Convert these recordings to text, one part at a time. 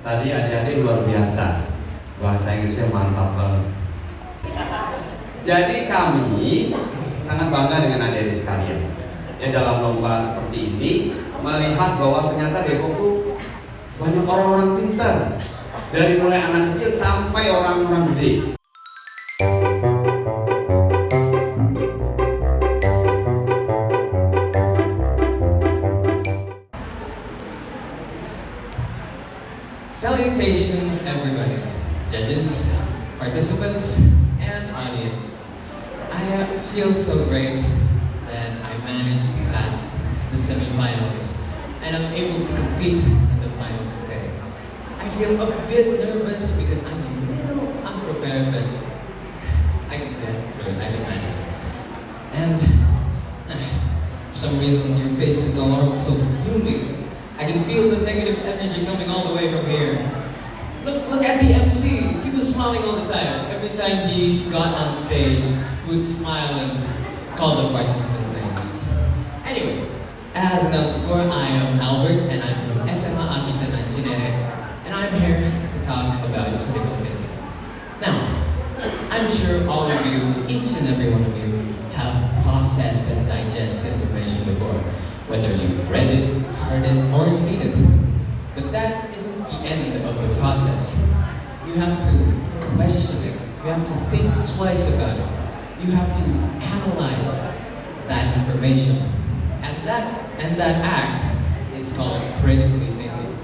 Tadi adik-adik luar biasa, bahasa Inggrisnya mantap banget. Jadi kami sangat bangga dengan adik-adik sekalian. Ya, dalam lomba seperti ini melihat bahwa ternyata Depok tuh banyak orang-orang pintar, dari mulai anak kecil sampai orang-orang gede. Salutations, everybody, judges, participants, and audience. I feel so great that I managed to pass the semifinals and I'm able to compete in the finals today. I feel a bit nervous because I'm a little unprepared, but I can get through it, I can manage it. And for some reason, your faces are so gloomy. I can feel the negative energy coming all the way from here. Look at the MC. He was smiling all the time. Every time he got on stage, he would smile and call the participants' names. Anyway, as announced before, I am Albert and I'm from SMA Amisan Engineering, and I'm here to talk about critical thinking. Now, I'm sure all of you, each and every one of you, have processed and digested information before, whether you read it, heard it, or seen it. But that isn't the end of the process. You have to question it. You have to think twice about it. You have to analyze that information. And that act is called critically thinking.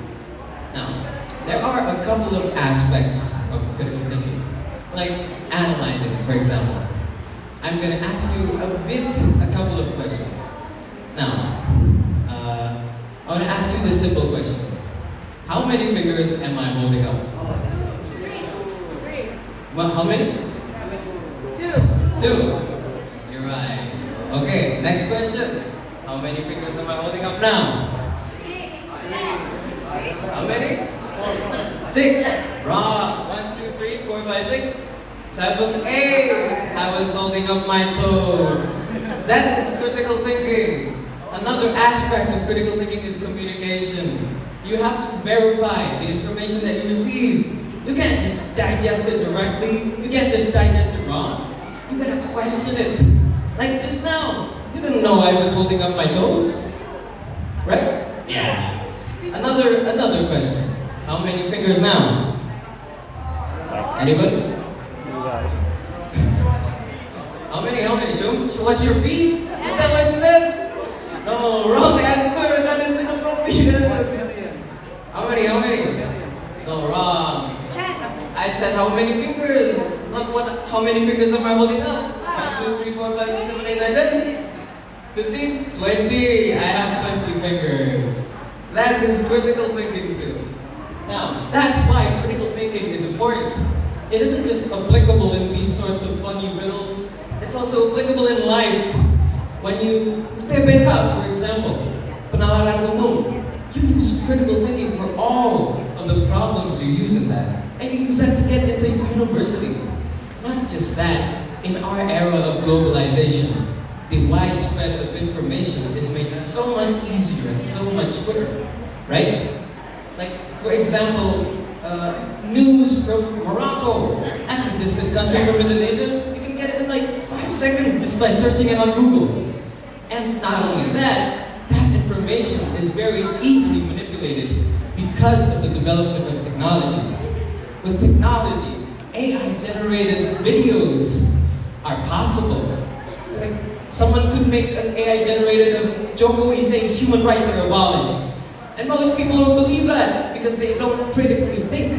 Now, there are a couple of aspects of critical thinking, like analyzing, for example. I'm going to ask you a couple of questions. Now, I want to ask you the simple questions. How many fingers am I holding up? Three. Well, how many? Two. You're right. Okay, next question. How many fingers am I holding up now? How many? 6. Wrong. 1, 2, 3, 4, 5, 6, 7, 8. I was holding up my toes. That is critical thinking. Another aspect of critical thinking is communication. You have to verify the information that you receive. You can't just digest it directly. You can't just digest it wrong. You gotta question it. Like just now, you didn't know I was holding up my toes, right? Yeah. Another question. How many fingers now? Anybody? How many? So what's your feet? Is that what you said? No, wrong answer. That is inappropriate. How many? No, wrong. I said how many fingers? Not what. How many fingers am I holding up? 1, 2, 3, 4, 5, 6, 7, 8, 9, 10. 15, 20. I have 20 fingers. That is critical thinking too. Now, that's why critical thinking is important. It isn't just applicable in these sorts of funny riddles. It's also applicable in life. When you TBK, for example, penalaran umum, you use critical thinking for all of the problems you use in that. And you use that to get into university. Not just that, in our era of globalization, the widespread of information is made so much easier and so much quicker, right? Like, for example, news from Morocco. That's a distant country from Indonesia. You can get it in like 5 seconds just by searching it on Google. And not only that, that information is very easily manipulated because of the development of technology. With technology, AI-generated videos are possible. Like, someone could make an AI-generated of Joko saying human rights are abolished. And most people don't believe that because they don't critically think.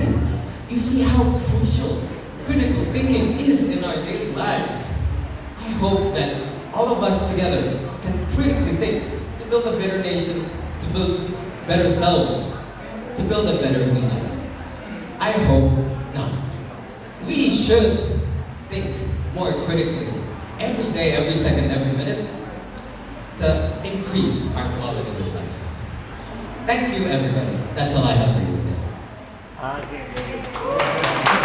You see how crucial critical thinking is in our daily lives. I hope that all of us together can critically think to build a better nation, to build better selves, to build a better future. I hope, no, we should think more critically every day, every second, every minute to increase our quality of life. Thank you, everybody. That's all I have for you today. Okay.